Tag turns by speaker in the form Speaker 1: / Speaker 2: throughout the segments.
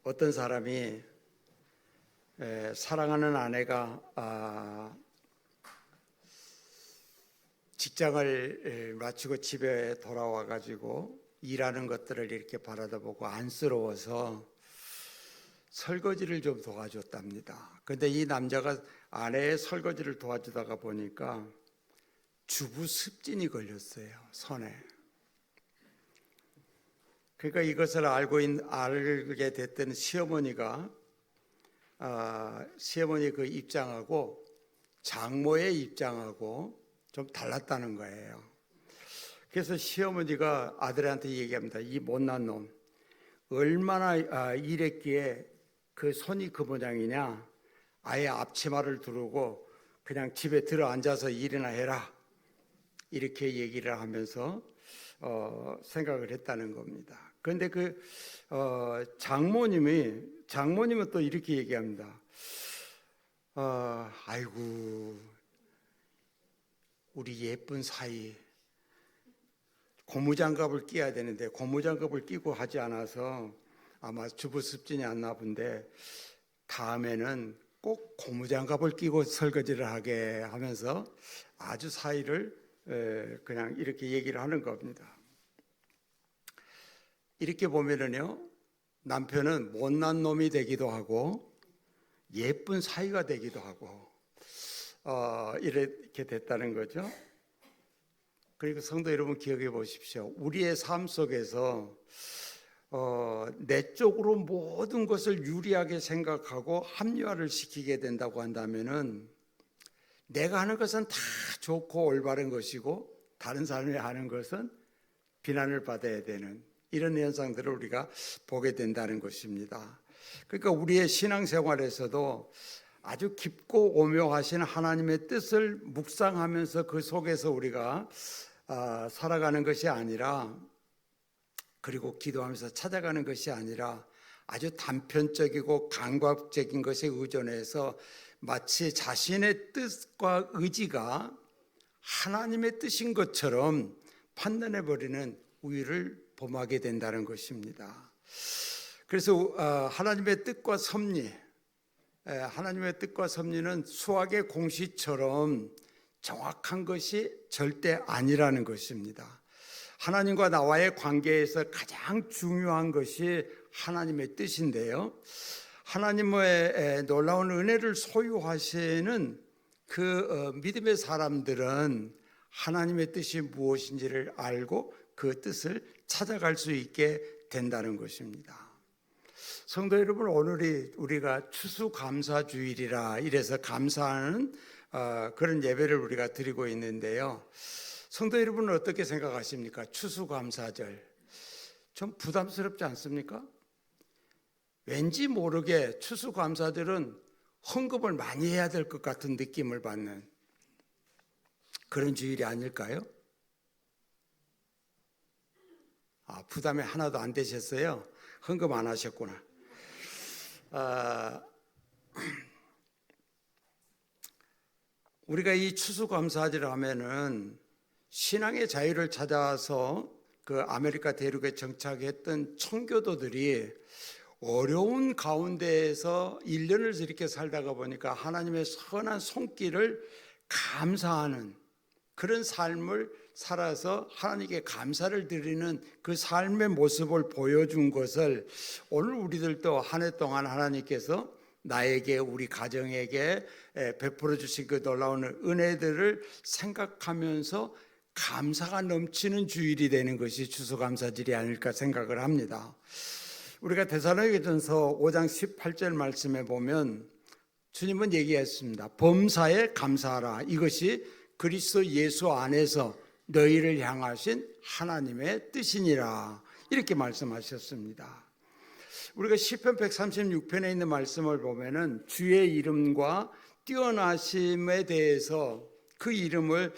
Speaker 1: 어떤 사람이 사랑하는 아내가 직장을 마치고 집에 돌아와 가지고 일하는 것들을 이렇게 바라다보고 안쓰러워서 설거지를 좀 도와줬답니다. 그런데 이 남자가 아내의 설거지를 도와주다가 보니까 주부 습진이 걸렸어요, 손에. 그러니까 이것을 알게 됐던 시어머니가 시어머니 그 입장하고 장모의 입장하고 좀 달랐다는 거예요. 그래서 시어머니가 아들한테 얘기합니다. 이 못난 놈, 얼마나 일했기에 그 손이 그 모양이냐. 아예 앞치마를 두르고 그냥 집에 들어 앉아서 일이나 해라. 이렇게 얘기를 하면서 생각을 했다는 겁니다. 그런데 장모님은 또 이렇게 얘기합니다. 아이고, 우리 예쁜 사이 고무장갑을 끼야 되는데 고무장갑을 끼고 하지 않아서 아마 주부 습진이 안 나본데 다음에는 꼭 고무장갑을 끼고 설거지를 하게 하면서 아주 사이를 그냥 이렇게 얘기를 하는 겁니다. 이렇게 보면은요, 남편은 못난 놈이 되기도 하고 예쁜 사이가 되기도 하고 이렇게 됐다는 거죠. 그리고 성도 여러분 기억해 보십시오. 우리의 삶 속에서 내 쪽으로 모든 것을 유리하게 생각하고 합리화를 시키게 된다고 한다면은 내가 하는 것은 다 좋고 올바른 것이고 다른 사람이 하는 것은 비난을 받아야 되는 이런 현상들을 우리가 보게 된다는 것입니다. 그러니까 우리의 신앙생활에서도 아주 깊고 오묘하신 하나님의 뜻을 묵상하면서 그 속에서 우리가 살아가는 것이 아니라, 그리고 기도하면서 찾아가는 것이 아니라 아주 단편적이고 감각적인 것에 의존해서 마치 자신의 뜻과 의지가 하나님의 뜻인 것처럼 판단해버리는 우위를 범하게 된다는 것입니다. 그래서 하나님의 뜻과 섭리는 수학의 공식처럼 정확한 것이 절대 아니라는 것입니다. 하나님과 나와의 관계에서 가장 중요한 것이 하나님의 뜻인데요, 하나님의 놀라운 은혜를 소유하시는 그 믿음의 사람들은 하나님의 뜻이 무엇인지를 알고 그 뜻을 찾아갈 수 있게 된다는 것입니다. 성도 여러분, 오늘이 우리가 추수감사주일이라 이래서 감사하는 그런 예배를 우리가 드리고 있는데요, 성도 여러분은 어떻게 생각하십니까? 추수감사절 좀 부담스럽지 않습니까? 왠지 모르게 추수감사절은 헌금을 많이 해야 될 것 같은 느낌을 받는 그런 주일이 아닐까요? 부담이 하나도 안 되셨어요? 헌금 안 하셨구나. 우리가 이 추수감사절을 하면은 신앙의 자유를 찾아서 그 아메리카 대륙에 정착했던 청교도들이 어려운 가운데에서 1년을 이렇게 살다가 보니까 하나님의 선한 손길을 감사하는 그런 삶을 살아서 하나님께 감사를 드리는 그 삶의 모습을 보여준 것을 오늘 우리들도 한 해 동안 하나님께서 나에게, 우리 가정에게 베풀어 주신 그 놀라운 은혜들을 생각하면서 감사가 넘치는 주일이 되는 것이 추수감사절이 아닐까 생각을 합니다. 우리가 데살로니가전서 5장 18절 말씀에 보면 주님은 얘기했습니다. 범사에 감사하라. 이것이 그리스도 예수 안에서 너희를 향하신 하나님의 뜻이니라. 이렇게 말씀하셨습니다. 우리가 시편 136편에 있는 말씀을 보면은 주의 이름과 뛰어나심에 대해서 그 이름을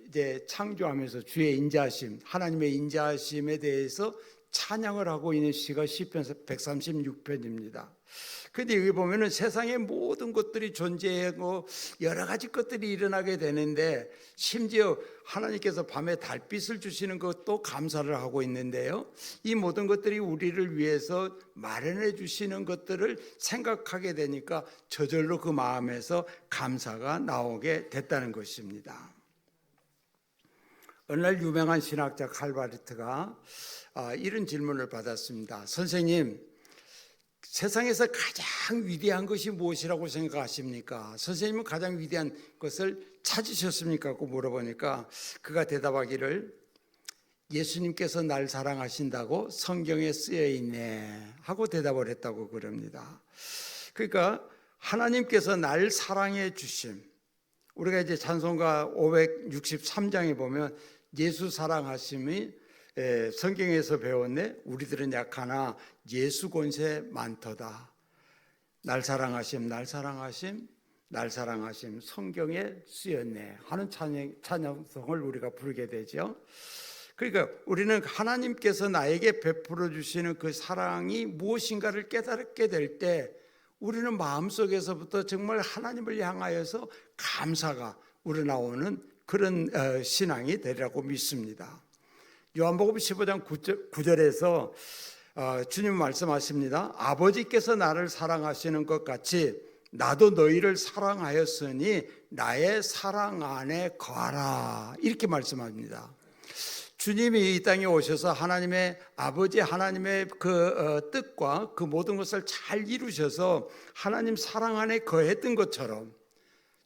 Speaker 1: 이제 창조하면서 주의 인자하심, 하나님의 인자하심에 대해서 찬양을 하고 있는 시가 시편 136편입니다. 근데 여기 보면은 세상의 모든 것들이 존재하고 여러 가지 것들이 일어나게 되는데, 심지어 하나님께서 밤에 달빛을 주시는 것도 감사를 하고 있는데요, 이 모든 것들이 우리를 위해서 마련해 주시는 것들을 생각하게 되니까 저절로 그 마음에서 감사가 나오게 됐다는 것입니다. 어느 날 유명한 신학자 칼바르트가 이런 질문을 받았습니다. 선생님, 세상에서 가장 위대한 것이 무엇이라고 생각하십니까? 선생님은 가장 위대한 것을 찾으셨습니까? 고 물어보니까 그가 대답하기를, 예수님께서 날 사랑하신다고 성경에 쓰여 있네 하고 대답을 했다고 그럽니다. 그러니까 하나님께서 날 사랑해 주심, 우리가 이제 찬송가 563장에 보면 예수 사랑하심이 성경에서 배웠네, 우리들은 약하나 예수 권세 많도다. 날 사랑하심, 날 사랑하심, 날 사랑하심, 성경에 쓰였네 하는 찬양성을 우리가 부르게 되죠. 그러니까 우리는 하나님께서 나에게 베풀어 주시는 그 사랑이 무엇인가를 깨닫게 될 때 우리는 마음속에서부터 정말 하나님을 향하여서 감사가 우러나오는 그런 신앙이 되리라고 믿습니다. 요한복음 15장 9절에서 주님 말씀하십니다. 아버지께서 나를 사랑하시는 것 같이 나도 너희를 사랑하였으니 나의 사랑 안에 거하라, 이렇게 말씀합니다. 주님이 이 땅에 오셔서 하나님의 아버지 하나님의 그 뜻과 그 모든 것을 잘 이루셔서 하나님 사랑 안에 거했던 것처럼,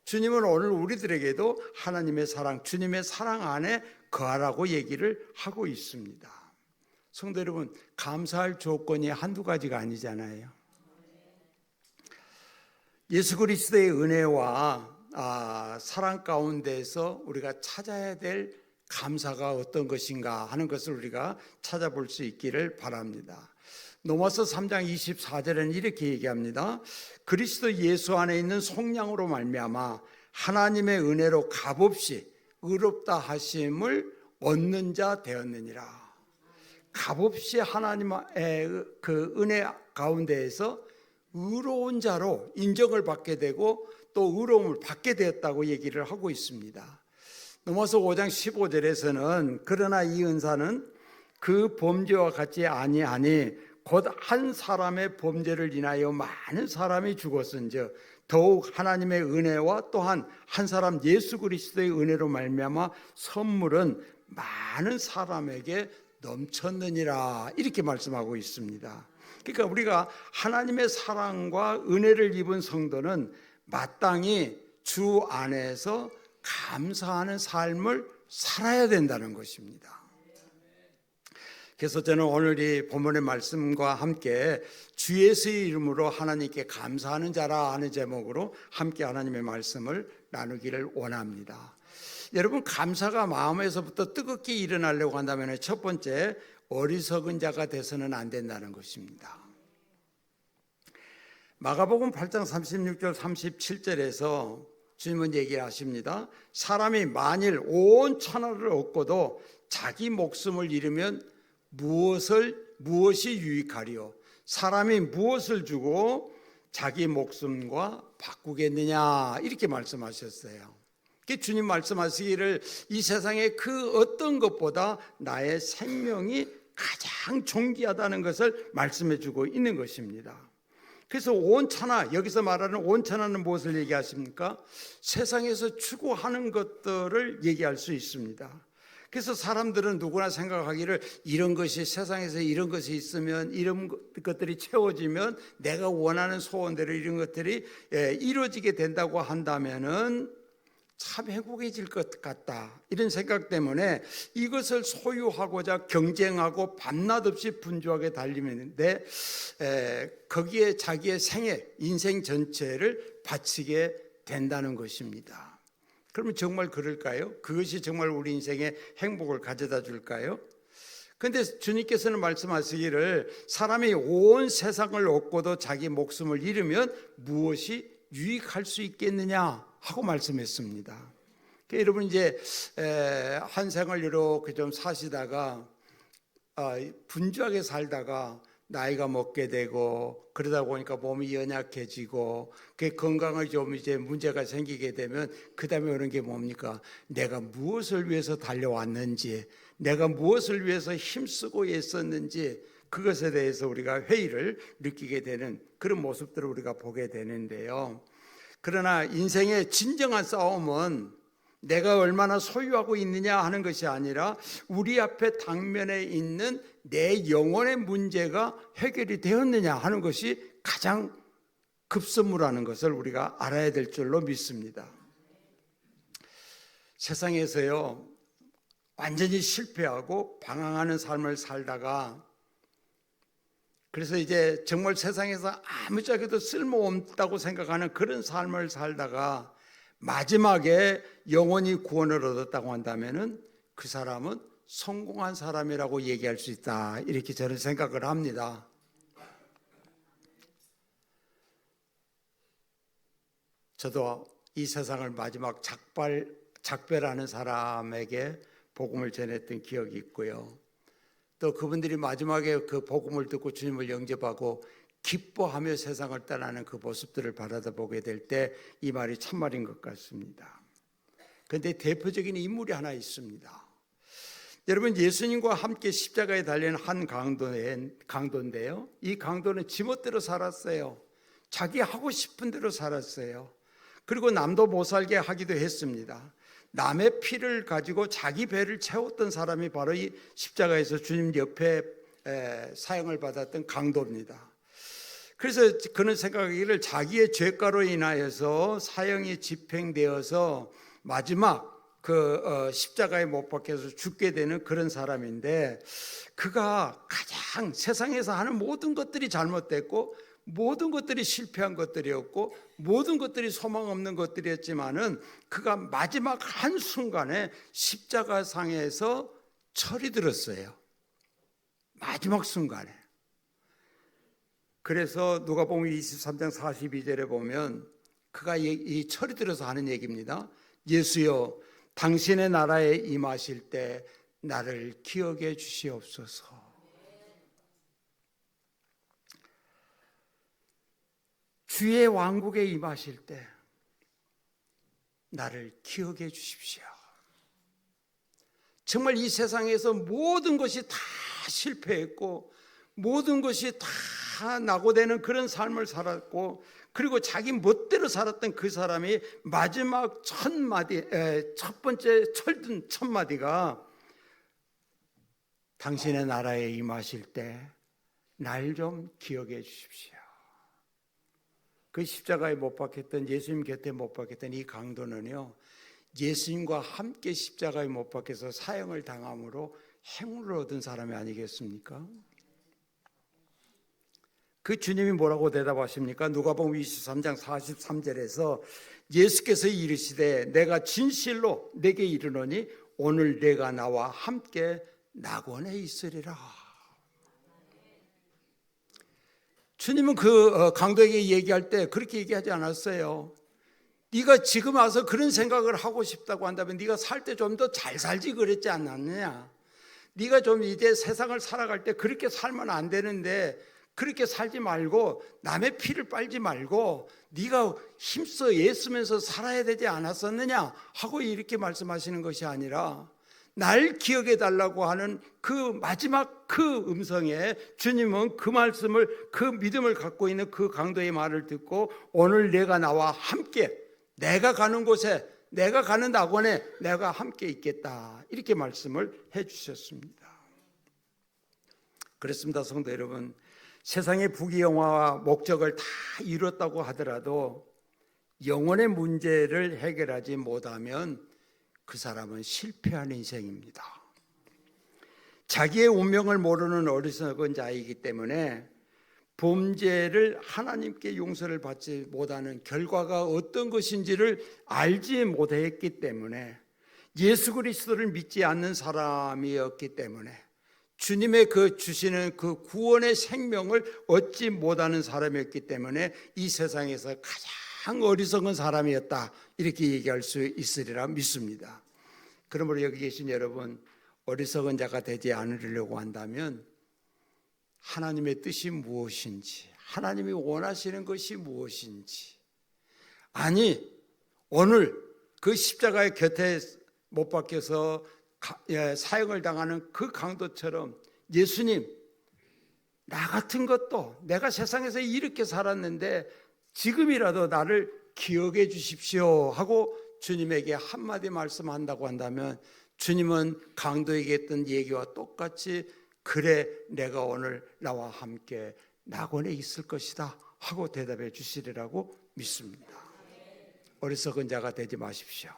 Speaker 1: 주님은 오늘 우리들에게도 하나님의 사랑, 주님의 사랑 안에 거하라고 얘기를 하고 있습니다. 성도 여러분, 감사할 조건이 한두 가지가 아니잖아요. 예수 그리스도의 은혜와 사랑 가운데서 우리가 찾아야 될 감사가 어떤 것인가 하는 것을 우리가 찾아볼 수 있기를 바랍니다. 로마서 3장 24절에는 이렇게 얘기합니다. 그리스도 예수 안에 있는 속량으로 말미암아 하나님의 은혜로 값없이 의롭다 하심을 얻는 자 되었느니라. 값없이 하나님의 그 은혜 가운데에서 의로운 자로 인정을 받게 되고 또 의로움을 받게 되었다고 얘기를 하고 있습니다. 로마서 5장 15절에서는 그러나 이 은사는 그 범죄와 같지 아니하니 곧 한 사람의 범죄를 인하여 많은 사람이 죽었은즉 더욱 하나님의 은혜와 또한 한 사람 예수 그리스도의 은혜로 말미암아 선물은 많은 사람에게 넘쳤느니라, 이렇게 말씀하고 있습니다. 그러니까 우리가 하나님의 사랑과 은혜를 입은 성도는 마땅히 주 안에서 감사하는 삶을 살아야 된다는 것입니다. 그래서 저는 오늘 이 본문의 말씀과 함께 주 예수의 이름으로 하나님께 감사하는 자라 하는 제목으로 함께 하나님의 말씀을 나누기를 원합니다. 여러분, 감사가 마음에서부터 뜨겁게 일어나려고 한다면 첫 번째, 어리석은 자가 돼서는 안 된다는 것입니다. 마가복음 8장 36절 37절에서 주님은 얘기하십니다. 사람이 만일 온 천하를 얻고도 자기 목숨을 잃으면 무엇이 유익하리요? 사람이 무엇을 주고 자기 목숨과 바꾸겠느냐, 이렇게 말씀하셨어요. 주님 말씀하시기를 이 세상의 그 어떤 것보다 나의 생명이 가장 존귀하다는 것을 말씀해 주고 있는 것입니다. 그래서 온천하, 여기서 말하는 온천하는 무엇을 얘기하십니까? 세상에서 추구하는 것들을 얘기할 수 있습니다. 그래서 사람들은 누구나 생각하기를 이런 것이 세상에서 이런 것이 있으면, 이런 것들이 채워지면 내가 원하는 소원대로 이런 것들이 이루어지게 된다고 한다면은 참 행복해질 것 같다, 이런 생각 때문에 이것을 소유하고자 경쟁하고 밤낮 없이 분주하게 달리는데 거기에 자기의 생애, 인생 전체를 바치게 된다는 것입니다. 그러면 정말 그럴까요? 그것이 정말 우리 인생에 행복을 가져다 줄까요? 그런데 주님께서는 말씀하시기를 사람이 온 세상을 얻고도 자기 목숨을 잃으면 무엇이 유익할 수 있겠느냐 하고 말씀했습니다. 그러니까 여러분, 이제 한 생을 이렇게 좀 사시다가 분주하게 살다가 나이가 먹게 되고 그러다 보니까 몸이 연약해지고 그 건강에 좀 이제 문제가 생기게 되면 그 다음에 오는 게 뭡니까? 내가 무엇을 위해서 달려왔는지, 내가 무엇을 위해서 힘쓰고 애썼는지 그것에 대해서 우리가 회의를 느끼게 되는 그런 모습들을 우리가 보게 되는데요. 그러나 인생의 진정한 싸움은 내가 얼마나 소유하고 있느냐 하는 것이 아니라 우리 앞에 당면에 있는 내 영혼의 문제가 해결이 되었느냐 하는 것이 가장 급선무라는 것을 우리가 알아야 될 줄로 믿습니다. 세상에서요, 완전히 실패하고 방황하는 삶을 살다가 그래서 이제 정말 세상에서 아무짝에도 쓸모없다고 생각하는 그런 삶을 살다가 마지막에 영원히 구원을 얻었다고 한다면은 그 사람은 성공한 사람이라고 얘기할 수 있다. 이렇게 저는 생각을 합니다. 저도 이 세상을 마지막 작별하는 사람에게 복음을 전했던 기억이 있고요. 또 그분들이 마지막에 그 복음을 듣고 주님을 영접하고 기뻐하며 세상을 떠나는 그 모습들을 바라보게 될 때 이 말이 참말인 것 같습니다. 그런데 대표적인 인물이 하나 있습니다. 여러분, 예수님과 함께 십자가에 달린 한 강도인데요. 이 강도는 지멋대로 살았어요. 자기 하고 싶은 대로 살았어요. 그리고 남도 못 살게 하기도 했습니다. 남의 피를 가지고 자기 배를 채웠던 사람이 바로 이 십자가에서 주님 옆에 사형을 받았던 강도입니다. 그래서 그는 생각하기를 자기의 죄가로 인하여서 사형이 집행되어서 마지막 십자가에 못 박혀서 죽게 되는 그런 사람인데, 그가 가장 세상에서 하는 모든 것들이 잘못됐고 모든 것들이 실패한 것들이었고 모든 것들이 소망 없는 것들이었지만은 그가 마지막 한순간에 십자가상에서 철이 들었어요. 마지막 순간에. 그래서 누가복음 23장 42절에 보면 그가 이 철이 들어서 하는 얘기입니다. 예수여, 당신의 나라에 임하실 때 나를 기억해 주시옵소서. 주의 왕국에 임하실 때 나를 기억해 주십시오. 정말 이 세상에서 모든 것이 다 실패했고 모든 것이 다 낙오되는 그런 삶을 살았고, 그리고 자기 멋대로 살았던 그 사람이 마지막 첫 번째 철든 첫 마디가 당신의 나라에 임하실 때 날 좀 기억해 주십시오. 그 십자가에 못 박혔던, 예수님 곁에 못 박혔던 이 강도는요, 예수님과 함께 십자가에 못 박혀서 사형을 당함으로 행운을 얻은 사람이 아니겠습니까? 그 주님이 뭐라고 대답하십니까? 누가복음 23장 43절에서 예수께서 이르시되 내가 진실로 내게 이르노니 오늘 내가 나와 함께 낙원에 있으리라. 주님은 그 강도에게 얘기할 때 그렇게 얘기하지 않았어요. 네가 지금 와서 그런 생각을 하고 싶다고 한다면 네가 살 때 좀 더 잘 살지 그랬지 않았느냐. 네가 좀 이제 세상을 살아갈 때 그렇게 살면 안 되는데 그렇게 살지 말고 남의 피를 빨지 말고 네가 힘써 애쓰면서 살아야 되지 않았었느냐 하고 이렇게 말씀하시는 것이 아니라, 날 기억해 달라고 하는 그 마지막 그 음성에 주님은 그 말씀을, 그 믿음을 갖고 있는 그 강도의 말을 듣고 오늘 내가 나와 함께, 내가 가는 곳에, 내가 가는 낙원에 내가 함께 있겠다, 이렇게 말씀을 해 주셨습니다. 그렇습니다. 성도 여러분, 세상의 부귀영화와 목적을 다 이뤘다고 하더라도 영혼의 문제를 해결하지 못하면 그 사람은 실패한 인생입니다. 자기의 운명을 모르는 어리석은 자이기 때문에 범죄를 하나님께 용서를 받지 못하는 결과가 어떤 것인지를 알지 못했기 때문에, 예수 그리스도를 믿지 않는 사람이었기 때문에, 주님의 그 주시는 그 구원의 생명을 얻지 못하는 사람이었기 때문에 이 세상에서 가장 어리석은 사람이었다, 이렇게 얘기할 수 있으리라 믿습니다. 그러므로 여기 계신 여러분, 어리석은 자가 되지 않으려고 한다면 하나님의 뜻이 무엇인지, 하나님이 원하시는 것이 무엇인지, 아니 오늘 그 십자가의 곁에 못 박혀서 사형을 당하는 그 강도처럼 예수님, 나 같은 것도 내가 세상에서 이렇게 살았는데 지금이라도 나를 기억해 주십시오 하고 주님에게 한마디 말씀한다고 한다면, 주님은 강도에게 했던 얘기와 똑같이 그래 내가 오늘 나와 함께 낙원에 있을 것이다 하고 대답해 주시리라고 믿습니다. 어리석은 자가 되지 마십시오.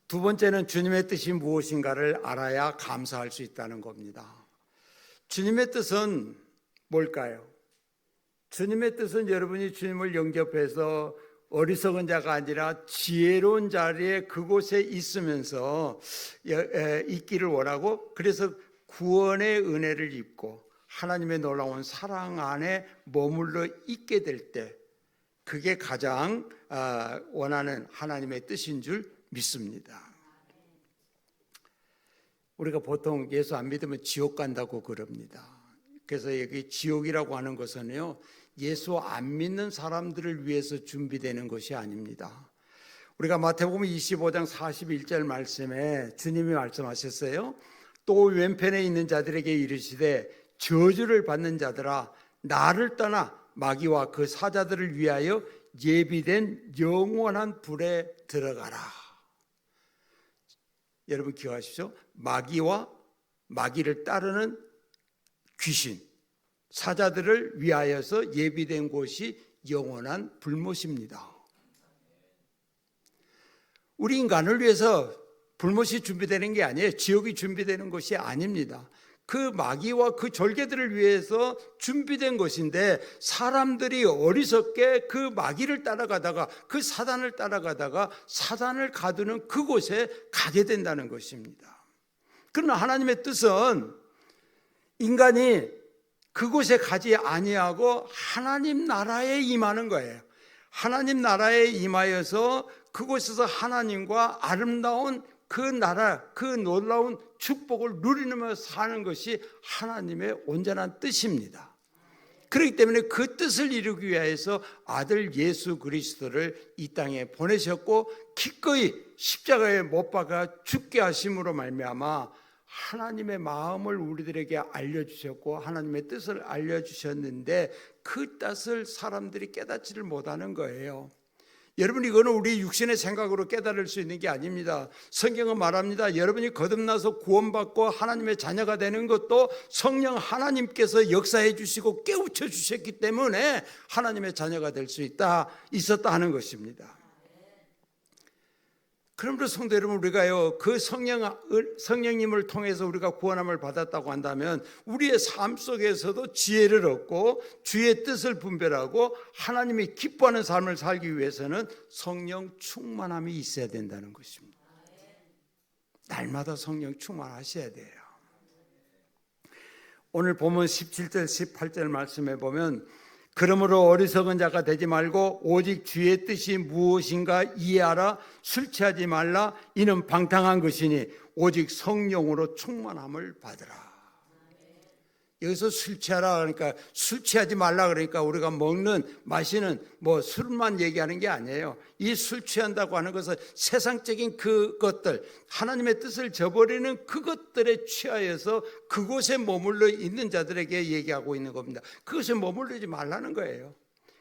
Speaker 1: 두 번째는 주님의 뜻이 무엇인가를 알아야 감사할 수 있다는 겁니다. 주님의 뜻은 뭘까요? 주님의 뜻은 여러분이 주님을 영접해서 어리석은 자가 아니라 지혜로운 자리에 그곳에 있으면서 있기를 원하고, 그래서 구원의 은혜를 입고 하나님의 놀라운 사랑 안에 머물러 있게 될 때, 그게 가장 원하는 하나님의 뜻인 줄 믿습니다. 우리가 보통 예수 안 믿으면 지옥 간다고 그럽니다. 그래서 여기 지옥이라고 하는 것은요, 예수 안 믿는 사람들을 위해서 준비되는 것이 아닙니다. 우리가 마태복음 25장 41절 말씀에 주님이 말씀하셨어요. 또 왼편에 있는 자들에게 이르시되 저주를 받는 자들아, 나를 떠나 마귀와 그 사자들을 위하여 예비된 영원한 불에 들어가라. 여러분 기억하십시오. 마귀와 마귀를 따르는 귀신, 사자들을 위하여서 예비된 곳이 영원한 불못입니다. 우리 인간을 위해서 불못이 준비되는 게 아니에요. 지옥이 준비되는 것이 아닙니다. 그 마귀와 그 절개들을 위해서 준비된 것인데, 사람들이 어리석게 그 마귀를 따라가다가, 그 사단을 따라가다가 사단을 가두는 그곳에 가게 된다는 것입니다. 그러나 하나님의 뜻은 인간이 그곳에 가지 아니하고 하나님 나라에 임하는 거예요. 하나님 나라에 임하여서 그곳에서 하나님과 아름다운 그 나라, 그 놀라운 축복을 누리며 사는 것이 하나님의 온전한 뜻입니다. 그렇기 때문에 그 뜻을 이루기 위해서 아들 예수 그리스도를 이 땅에 보내셨고, 기꺼이 십자가에 못 박아 죽게 하심으로 말미암아 하나님의 마음을 우리들에게 알려주셨고 하나님의 뜻을 알려주셨는데, 그 뜻을 사람들이 깨닫지를 못하는 거예요. 여러분, 이거는 우리 육신의 생각으로 깨달을 수 있는 게 아닙니다. 성경은 말합니다. 여러분이 거듭나서 구원받고 하나님의 자녀가 되는 것도 성령 하나님께서 역사해 주시고 깨우쳐 주셨기 때문에 하나님의 자녀가 될 수 있었다 하는 것입니다. 그러므로 성도 여러분, 우리가요, 그 성령님을 통해서 우리가 구원함을 받았다고 한다면 우리의 삶 속에서도 지혜를 얻고 주의 뜻을 분별하고 하나님이 기뻐하는 삶을 살기 위해서는 성령 충만함이 있어야 된다는 것입니다. 날마다 성령 충만하셔야 돼요. 오늘 본문 17절 18절 말씀에 보면, 그러므로 어리석은 자가 되지 말고 오직 주의 뜻이 무엇인가 이해하라. 술 취하지 말라. 이는 방탕한 것이니 오직 성령으로 충만함을 받으라. 여기서 술 취하라 그러니까, 술 취하지 말라 그러니까 우리가 먹는 마시는 술만 얘기하는 게 아니에요. 이 술 취한다고 하는 것은 세상적인 그것들, 하나님의 뜻을 저버리는 그것들에 취하여서 그곳에 머물러 있는 자들에게 얘기하고 있는 겁니다. 그것에 머물르지 말라는 거예요.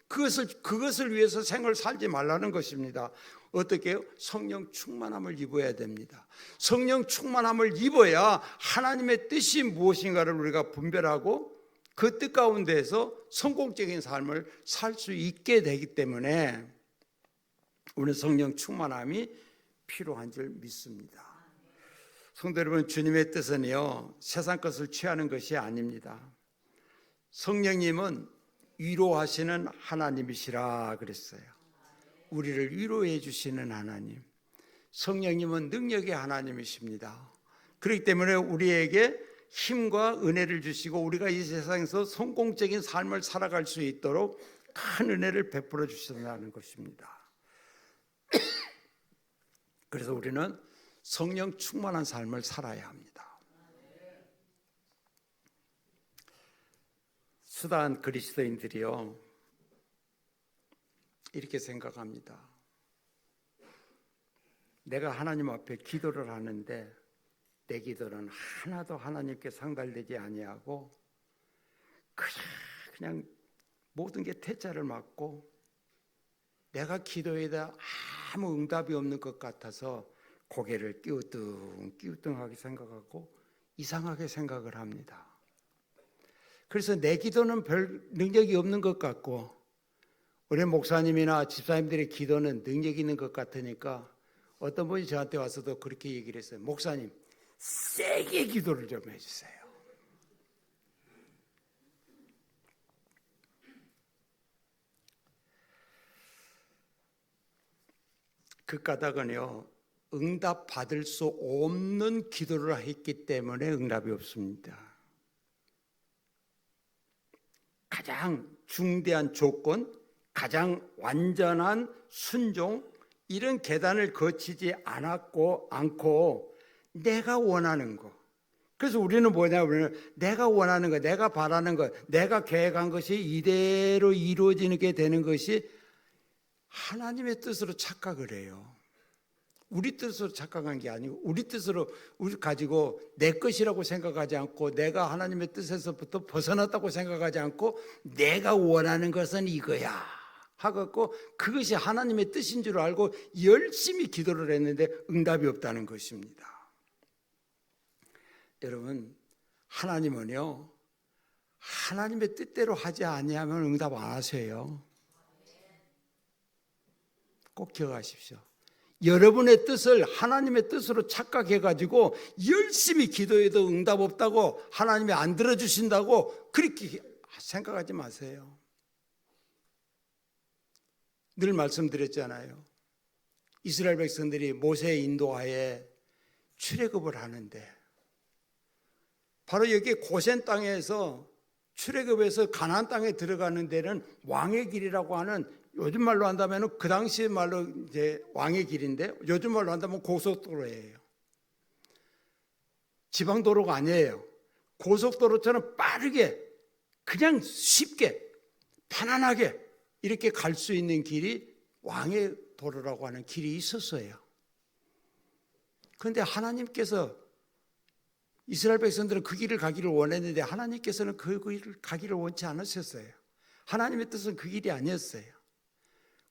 Speaker 1: 그것을 위해서 생을 살지 말라는 것입니다. 어떻게 해요? 성령 충만함을 입어야 됩니다. 성령 충만함을 입어야 하나님의 뜻이 무엇인가를 우리가 분별하고 그 뜻 가운데에서 성공적인 삶을 살 수 있게 되기 때문에 우리는 성령 충만함이 필요한 줄 믿습니다. 성도 여러분, 주님의 뜻은요, 세상 것을 취하는 것이 아닙니다. 성령님은 위로하시는 하나님이시라 그랬어요. 우리를 위로해 주시는 하나님, 성령님은 능력의 하나님이십니다. 그렇기 때문에 우리에게 힘과 은혜를 주시고 우리가 이 세상에서 성공적인 삶을 살아갈 수 있도록 큰 은혜를 베풀어 주신다는 것입니다. 그래서 우리는 성령 충만한 삶을 살아야 합니다. 수단 그리스도인들이요 이렇게 생각합니다. 내가 하나님 앞에 기도를 하는데 내 기도는 하나도 하나님께 상달되지 아니하고 그냥 모든 게 퇴짜를 맞고 내가 기도에다 아무 응답이 없는 것 같아서 고개를 끼우뚱하게 생각하고 이상하게 생각을 합니다. 그래서 내 기도는 별 능력이 없는 것 같고 우리 목사님이나 집사님들의 기도는 능력이 있는 것 같으니까 어떤 분이 저한테 와서도 그렇게 얘기를 했어요. 목사님, 세게 기도를 좀 해주세요. 그 까닭은요, 응답 받을 수 없는 기도를 했기 때문에 응답이 없습니다. 가장 중대한 조건, 가장 완전한 순종, 이런 계단을 거치지 않고 내가 원하는 거. 그래서 우리는 뭐냐면 내가 원하는 거, 내가 바라는 거, 내가 계획한 것이 이대로 이루어지게 되는 것이 하나님의 뜻으로 착각을 해요. 우리 뜻으로 착각한 게 아니고 우리 뜻으로 우리 가지고 내 것이라고 생각하지 않고 내가 하나님의 뜻에서부터 벗어났다고 생각하지 않고 내가 원하는 것은 이거야 하고 그것이 하나님의 뜻인 줄 알고 열심히 기도를 했는데 응답이 없다는 것입니다. 여러분, 하나님은요 하나님의 뜻대로 하지 아니하면 응답 안 하세요. 꼭 기억하십시오. 여러분의 뜻을 하나님의 뜻으로 착각해가지고 열심히 기도해도 응답 없다고 하나님이 안 들어주신다고 그렇게 생각하지 마세요. 늘 말씀드렸잖아요. 이스라엘 백성들이 모세의 인도하에 출애굽을 하는데 바로 여기 고센 땅에서 출애굽해서 가나안 땅에 들어가는 데는 왕의 길이라고 하는, 요즘 말로 한다면 그 당시 말로 이제 왕의 길인데 요즘 말로 한다면 고속도로예요. 지방도로가 아니에요. 고속도로처럼 빠르게 그냥 쉽게 편안하게 이렇게 갈 수 있는 길이 왕의 도로라고 하는 길이 있었어요. 그런데 하나님께서 이스라엘 백성들은 그 길을 가기를 원했는데 하나님께서는 그 길을 가기를 원치 않으셨어요. 하나님의 뜻은 그 길이 아니었어요.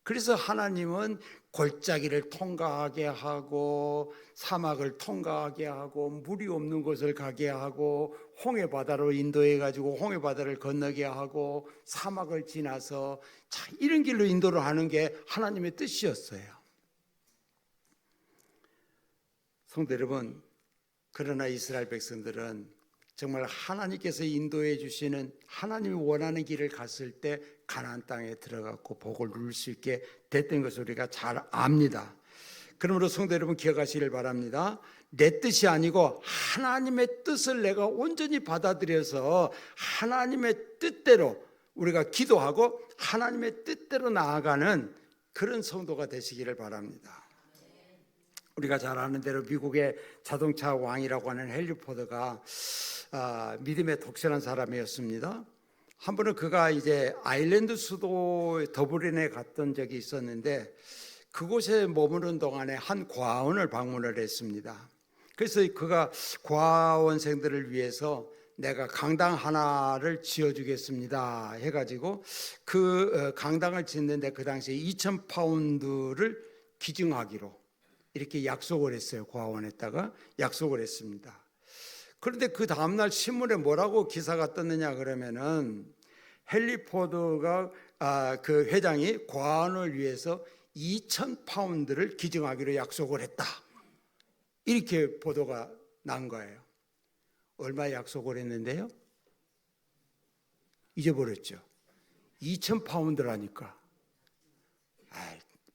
Speaker 1: 그래서 하나님은 골짜기를 통과하게 하고 사막을 통과하게 하고 물이 없는 곳을 가게 하고 홍해바다로 인도해 가지고 홍해바다를 건너게 하고 사막을 지나서 이런 길로 인도를 하는 게 하나님의 뜻이었어요. 성도 여러분, 그러나 이스라엘 백성들은 정말 하나님께서 인도해 주시는 하나님이 원하는 길을 갔을 때 가나안 땅에 들어갔고 복을 누릴 수 있게 됐던 것을 우리가 잘 압니다. 그러므로 성도 여러분 기억하시길 바랍니다. 내 뜻이 아니고 하나님의 뜻을 내가 온전히 받아들여서 하나님의 뜻대로 우리가 기도하고 하나님의 뜻대로 나아가는 그런 성도가 되시기를 바랍니다. 우리가 잘 아는 대로 미국의 자동차 왕이라고 하는 헨리 포드가 믿음에 독실한 사람이었습니다. 한 번은 그가 이제 아일랜드 수도 더블린에 갔던 적이 있었는데 그곳에 머무는 동안에 한 고아원을 방문을 했습니다. 그래서 그가 고아원생들을 위해서 내가 강당 하나를 지어주겠습니다 해가지고 그 강당을 짓는데 그 당시에 2,000파운드를 기증하기로 이렇게 약속을 했어요. 고아원에다가 약속을 했습니다. 그런데 그 다음날 신문에 뭐라고 기사가 떴느냐 그러면은 헨리 포드가 그 회장이 고아원을 위해서 2,000파운드를 기증하기로 약속을 했다. 이렇게 보도가 난 거예요. 얼마 약속을 했는데요? 잊어버렸죠. 2,000파운드라니까.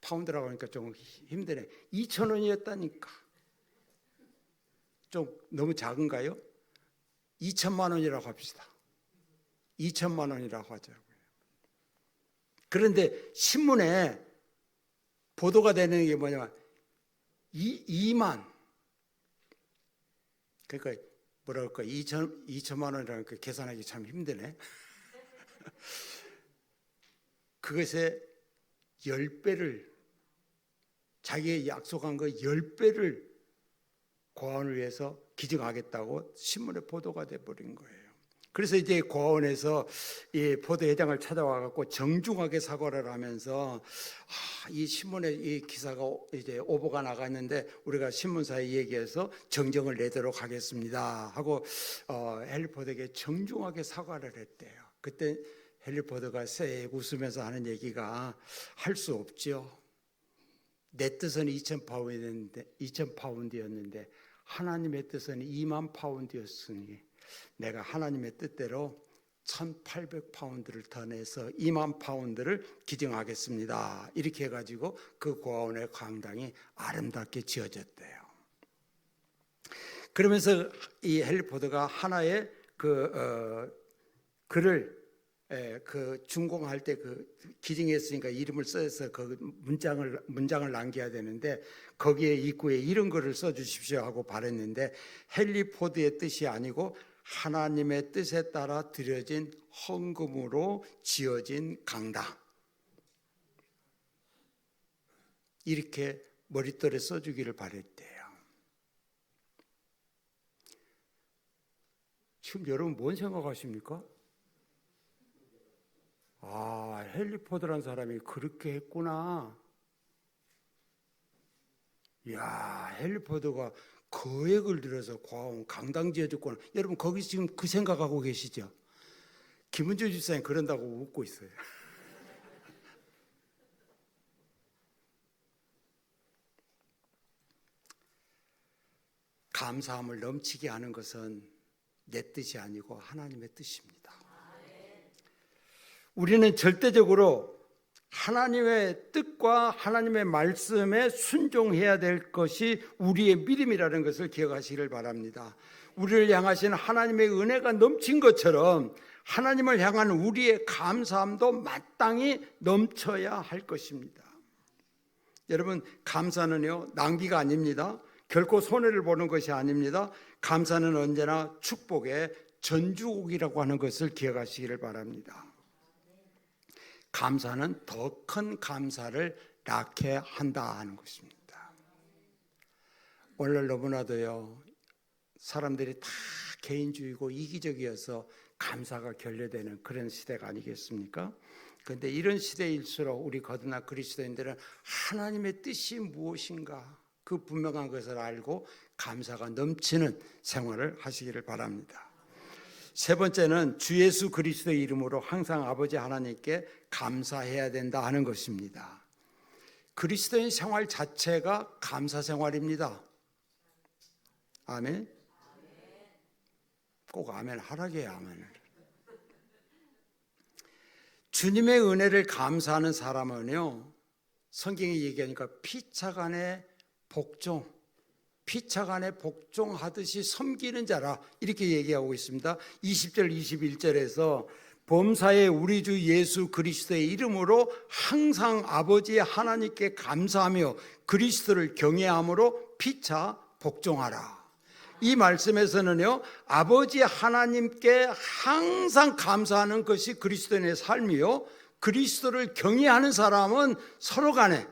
Speaker 1: 파운드라고 하니까 좀 힘드네. 2,000원이었다니까. 좀 너무 작은가요? 2천만 원이라고 합시다. 2천만 원이라고 하자고요. 그런데 신문에 보도가 되는 게 뭐냐면 2만, 그러니까 뭐라 그럴까, 2천만 원이라는 그 계산하기 참 힘드네. 그것의 10배를, 자기의 약속한 거 10배를 고아원을 위해서 기증하겠다고 신문에 보도가 돼버린 거예요. 그래서 이제 고아원에서 이 포도회장을 찾아와 갖고 정중하게 사과를 하면서 이 신문에 이 기사가 이제 오보가 나갔는데 우리가 신문사에 얘기해서 정정을 내도록 하겠습니다 하고 헨리 포드에게 정중하게 사과를 했대요. 그때 헨리 포드가 쎄 웃으면서 하는 얘기가, 할 수 없죠. 내 뜻은 2,000파운드였는데 하나님의 뜻은 2만 파운드였으니 내가 하나님의 뜻대로 1,800파운드를 더 내서 2만 파운드를 기증하겠습니다. 이렇게 해가지고 그 고아원의 강당이 아름답게 지어졌대요. 그러면서 이 헨리 포드가 하나의 글을 그 준공할 때 그 기증했으니까 이름을 써서 그 문장을 남겨야 되는데 거기에 입구에 이런 글을 써주십시오 하고 바랬는데, 헨리 포드의 뜻이 아니고 하나님의 뜻에 따라 드려진 헌금으로 지어진 강당, 이렇게 머릿돌에 써주기를 바랬대요. 지금 여러분 뭔 생각하십니까? 헨리 포드라는 사람이 그렇게 했구나. 이야, 헨리 포드가 거액을 들여서 고아원 강당 지어줬구나. 여러분 거기 지금 그 생각하고 계시죠? 김은주 집사님 그런다고 웃고 있어요. 감사함을 넘치게 하는 것은 내 뜻이 아니고 하나님의 뜻입니다. 우리는 절대적으로 하나님의 뜻과 하나님의 말씀에 순종해야 될 것이 우리의 믿음이라는 것을 기억하시기를 바랍니다. 우리를 향하신 하나님의 은혜가 넘친 것처럼 하나님을 향한 우리의 감사함도 마땅히 넘쳐야 할 것입니다. 여러분, 감사는요, 낭비가 아닙니다. 결코 손해를 보는 것이 아닙니다. 감사는 언제나 축복의 전주곡이라고 하는 것을 기억하시기를 바랍니다. 감사는 더 큰 감사를 낳게 한다 하는 것입니다. 오늘 너무나도요, 사람들이 다 개인주의고 이기적이어서 감사가 결례되는 그런 시대가 아니겠습니까? 그런데 이런 시대일수록 우리 거듭난 그리스도인들은 하나님의 뜻이 무엇인가 그 분명한 것을 알고 감사가 넘치는 생활을 하시기를 바랍니다. 세 번째는 주 예수 그리스도의 이름으로 항상 아버지 하나님께 감사해야 된다 하는 것입니다. 그리스도인 생활 자체가 감사 생활입니다. 아멘. 꼭 아멘 하라게 아멘을. 주님의 은혜를 감사하는 사람은요, 성경이 얘기하니까 피차간에 복종, 피차간에 복종하듯이 섬기는 자라 이렇게 얘기하고 있습니다. 20절 21절에서 범사에 우리 주 예수 그리스도의 이름으로 항상 아버지 하나님께 감사하며 그리스도를 경외함으로 피차 복종하라. 이 말씀에서는요, 아버지 하나님께 항상 감사하는 것이 그리스도인의 삶이요, 그리스도를 경외하는 사람은 서로 간에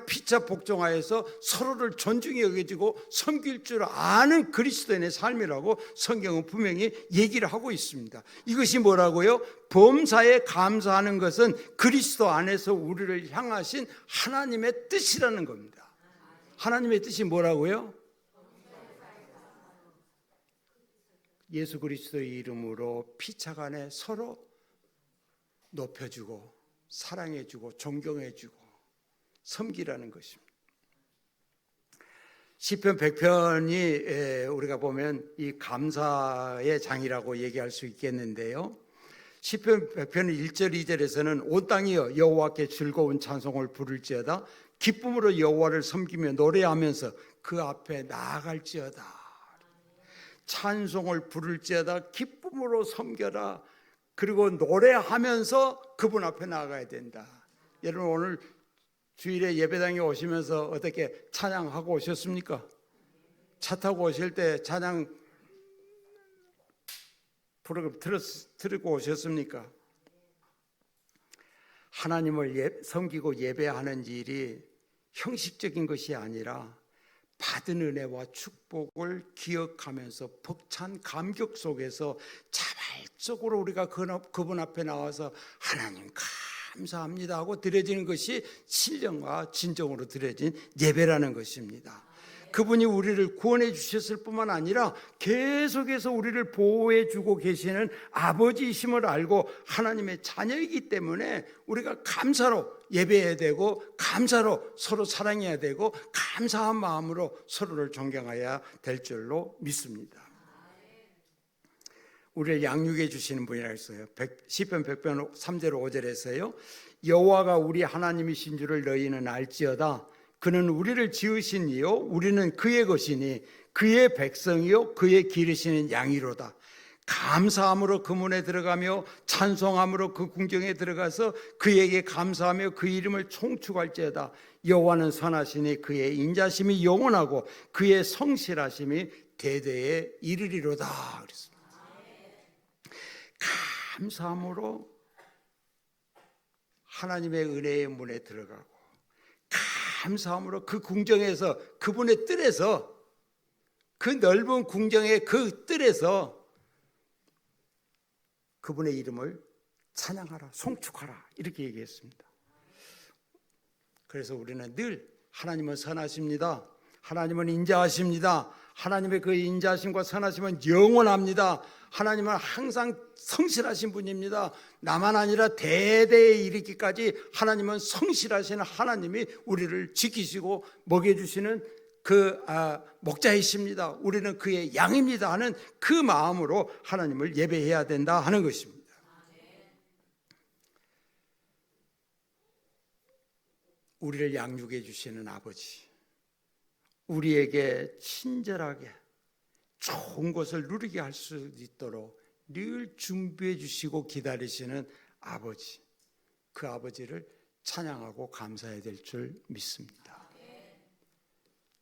Speaker 1: 피차 복종하여서 서로를 존중히 여겨지고 섬길 줄 아는 그리스도인의 삶이라고 성경은 분명히 얘기를 하고 있습니다. 이것이 뭐라고요? 범사에 감사하는 것은 그리스도 안에서 우리를 향하신 하나님의 뜻이라는 겁니다. 하나님의 뜻이 뭐라고요? 예수 그리스도의 이름으로 피차간에 서로 높여주고 사랑해주고 존경해주고 섬기라는 것입니다. 시편 100편이 우리가 보면 이 감사의 장이라고 얘기할 수 있겠는데요, 시편 100편 1절 2절에서는 온 땅이여 여호와께 즐거운 찬송을 부를지어다, 기쁨으로 여호와를 섬기며 노래하면서 그 앞에 나아갈지어다. 찬송을 부를지어다, 기쁨으로 섬겨라, 그리고 노래하면서 그분 앞에 나아가야 된다. 여러분 오늘 주일에 예배당에 오시면서 어떻게 찬양하고 오셨습니까? 차 타고 오실 때 찬양 프로그램 들고 오셨습니까? 하나님을 섬기고 예배하는 일이 형식적인 것이 아니라 받은 은혜와 축복을 기억하면서 벅찬 감격 속에서 자발적으로 우리가 그분 앞에 나와서 하나님 감사합니다 하고 드려지는 것이 신령과 진정으로 드려진 예배라는 것입니다. 그분이 우리를 구원해 주셨을 뿐만 아니라 계속해서 우리를 보호해 주고 계시는 아버지이심을 알고 하나님의 자녀이기 때문에 우리가 감사로 예배해야 되고 감사로 서로 사랑해야 되고 감사한 마음으로 서로를 존경해야 될 줄로 믿습니다. 우리를 양육해 주시는 분이라 했어요. 시편 100편 3절 5절에서요. 여호와가 우리 하나님이신 줄을 너희는 알지어다. 그는 우리를 지으신 이요 우리는 그의 것이니 그의 백성이요 그의 기르시는 양이로다. 감사함으로 그 문에 들어가며 찬송함으로 그 궁정에 들어가서 그에게 감사하며 그 이름을 총축할지어다. 여호와는 선하시니 그의 인자심이 영원하고 그의 성실하심이 대대에 이르리로다. 그랬습니다. 감사함으로 하나님의 은혜의 문에 들어가고 감사함으로 그 궁정에서 그분의 뜰에서 그 넓은 궁정의 그 뜰에서 그분의 이름을 찬양하라, 송축하라 이렇게 얘기했습니다. 그래서 우리는 늘 하나님은 선하십니다. 하나님은 인자하십니다. 하나님의 그 인자하심과 선하심은 영원합니다. 하나님은 항상 성실하신 분입니다. 나만 아니라 대대에 이르기까지 하나님은 성실하신 하나님이 우리를 지키시고 먹여주시는 그 목자이십니다. 우리는 그의 양입니다 하는 그 마음으로 하나님을 예배해야 된다 하는 것입니다. 우리를 양육해 주시는 아버지, 우리에게 친절하게 좋은 것을 누리게 할 수 있도록 늘 준비해 주시고 기다리시는 아버지, 그 아버지를 찬양하고 감사해야 될 줄 믿습니다.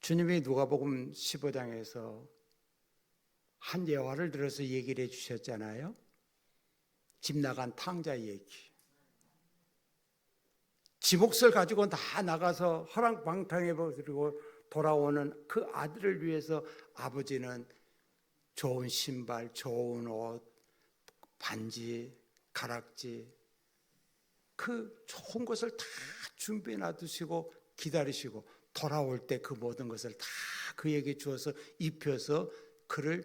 Speaker 1: 주님이 누가복음 15장에서 한 예화를 들어서 얘기를 해 주셨잖아요. 집 나간 탕자 얘기. 지 몫을 가지고 다 나가서 허랑방탕해버리고 돌아오는 그 아들을 위해서 아버지는 좋은 신발, 좋은 옷, 반지, 가락지 그 좋은 것을 다 준비해 놔두시고 기다리시고 돌아올 때 그 모든 것을 다 그에게 주어서 입혀서 그를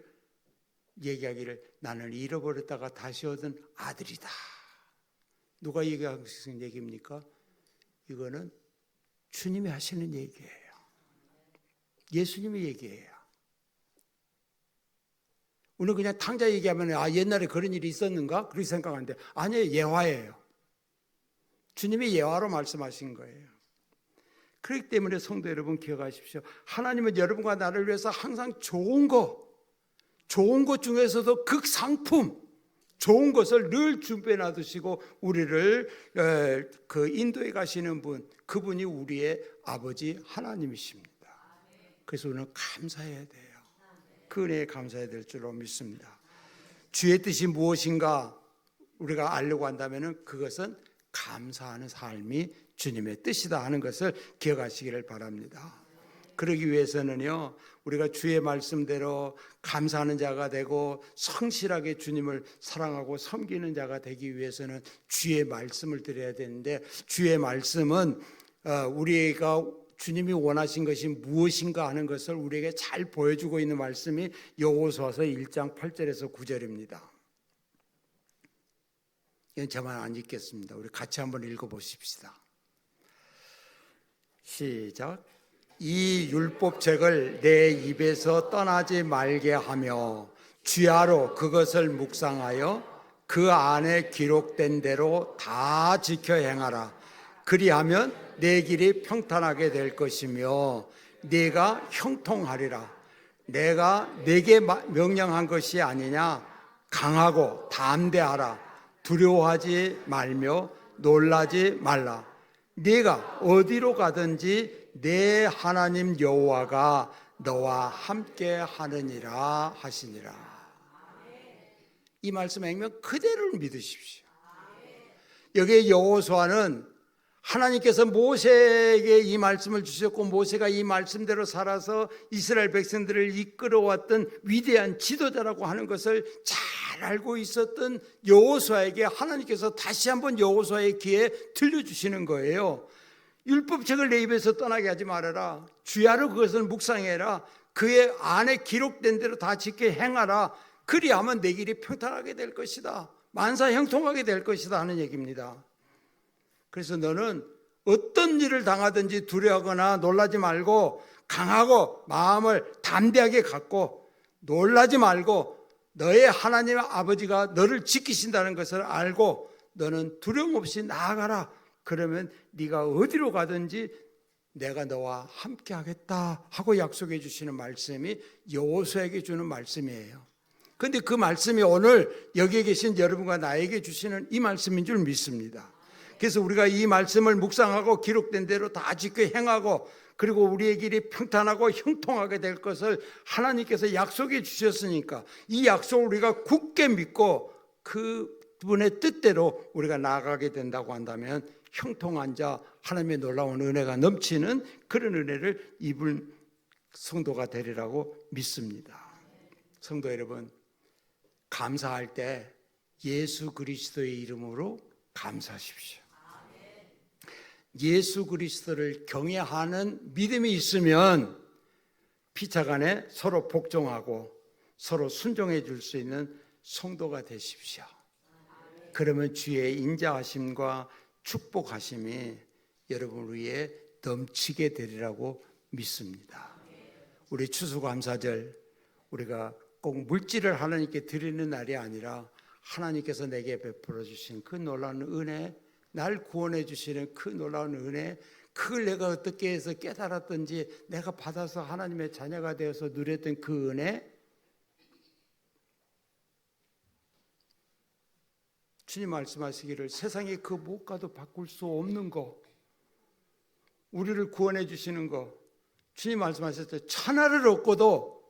Speaker 1: 얘기하기를 나는 잃어버렸다가 다시 얻은 아들이다. 누가 얘기하신 얘기입니까? 이거는 주님이 하시는 얘기예요. 예수님의 얘기예요. 우리는 그냥 탕자 얘기하면 옛날에 그런 일이 있었는가? 그렇게 생각하는데 아니에요. 예화예요. 주님이 예화로 말씀하신 거예요. 그렇기 때문에 성도 여러분 기억하십시오. 하나님은 여러분과 나를 위해서 항상 좋은 것 중에서도 극상품, 좋은 것을 늘 준비해 놔두시고 우리를 그 인도해 가시는 분, 그분이 우리의 아버지 하나님이십니다. 그래서 우리는 감사해야 돼요. 그 은혜에 감사해야 될 줄로 믿습니다. 주의 뜻이 무엇인가 우리가 알려고 한다면 그것은 감사하는 삶이 주님의 뜻이다 하는 것을 기억하시기를 바랍니다. 그러기 위해서는요, 우리가 주의 말씀대로 감사하는 자가 되고 성실하게 주님을 사랑하고 섬기는 자가 되기 위해서는 주의 말씀을 드려야 되는데, 주의 말씀은 우리가 주님이 원하신 것이 무엇인가 하는 것을 우리에게 잘 보여주고 있는 말씀이 여호수아서 1장 8절에서 9절입니다. 이건 저만 안 읽겠습니다. 우리 같이 한번 읽어보십시다. 시작. 이 율법책을 내 입에서 떠나지 말게 하며 주야로 그것을 묵상하여 그 안에 기록된 대로 다 지켜 행하라. 그리하면 내 길이 평탄하게 될 것이며 네가 형통하리라. 내가 네게 명령한 것이 아니냐. 강하고 담대하라. 두려워하지 말며 놀라지 말라. 네가 어디로 가든지 내 하나님 여호와가 너와 함께 하느니라 하시니라. 이 말씀 액면 그대로를 믿으십시오. 여기에 여호수아는 하나님께서 모세에게 이 말씀을 주셨고 모세가 이 말씀대로 살아서 이스라엘 백성들을 이끌어왔던 위대한 지도자라고 하는 것을 잘 알고 있었던 여호수아에게 하나님께서 다시 한번 여호수아의 귀에 들려주시는 거예요. 율법책을 내 입에서 떠나게 하지 말아라. 주야로 그것을 묵상해라. 그의 안에 기록된 대로 다 지켜 행하라. 그리하면 내 길이 평탄하게 될 것이다. 만사 형통하게 될 것이다 하는 얘기입니다. 그래서 너는 어떤 일을 당하든지 두려워하거나 놀라지 말고 강하고 마음을 담대하게 갖고 놀라지 말고 너의 하나님 아버지가 너를 지키신다는 것을 알고 너는 두려움 없이 나아가라. 그러면 네가 어디로 가든지 내가 너와 함께 하겠다 하고 약속해 주시는 말씀이 여호수아에게 주는 말씀이에요. 그런데 그 말씀이 오늘 여기에 계신 여러분과 나에게 주시는 이 말씀인 줄 믿습니다. 그래서 우리가 이 말씀을 묵상하고 기록된 대로 다 지켜 행하고 그리고 우리의 길이 평탄하고 형통하게 될 것을 하나님께서 약속해 주셨으니까 이 약속을 우리가 굳게 믿고 그분의 뜻대로 우리가 나아가게 된다고 한다면 형통한 자, 하나님의 놀라운 은혜가 넘치는 그런 은혜를 입은 성도가 되리라고 믿습니다. 성도 여러분, 감사할 때 예수 그리스도의 이름으로 감사하십시오. 예수 그리스도를 경외하는 믿음이 있으면 피차간에 서로 복종하고 서로 순종해 줄 수 있는 성도가 되십시오. 그러면 주의 인자하심과 축복하심이 여러분 위에 넘치게 되리라고 믿습니다. 우리 추수감사절 우리가 꼭 물질을 하나님께 드리는 날이 아니라 하나님께서 내게 베풀어 주신 그 놀라운 은혜, 날 구원해 주시는 그 놀라운 은혜, 그걸 내가 어떻게 해서 깨달았든지 내가 받아서 하나님의 자녀가 되어서 누렸던 그 은혜, 주님 말씀하시기를 세상에 그 무엇과도 바꿀 수 없는 거, 우리를 구원해 주시는 거, 주님 말씀하셨을 때 천하를 얻고도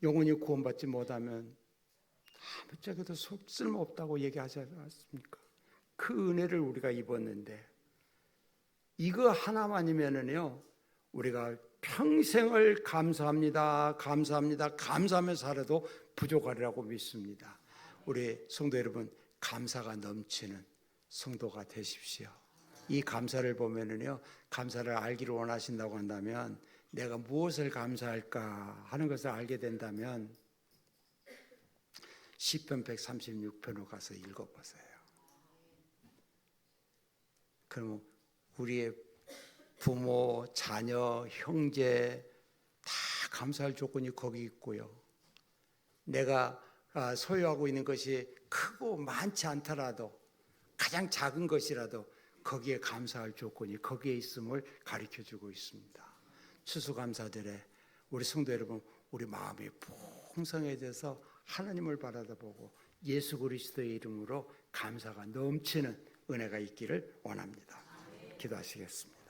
Speaker 1: 영원히 구원받지 못하면 아무짝에도 쓸모없다고 얘기하지 않습니까? 그 은혜를 우리가 입었는데 이거 하나만이면은요 우리가 평생을 감사합니다, 감사합니다, 감사하면서 살아도 부족하리라고 믿습니다. 우리 성도 여러분, 감사가 넘치는 성도가 되십시오. 이 감사를 보면은요, 감사를 알기를 원하신다고 한다면 내가 무엇을 감사할까 하는 것을 알게 된다면 시편 136편을 가서 읽어보세요. 그럼 우리의 부모, 자녀, 형제 다 감사할 조건이 거기 있고요. 내가 소유하고 있는 것이 크고 많지 않더라도 가장 작은 것이라도 거기에 감사할 조건이 거기에 있음을 가르쳐주고 있습니다. 추수감사절에 우리 성도 여러분, 우리 마음이 풍성해져서 하나님을 바라다보고 예수 그리스도의 이름으로 감사가 넘치는 은혜가 있기를 원합니다. 기도하시겠습니다.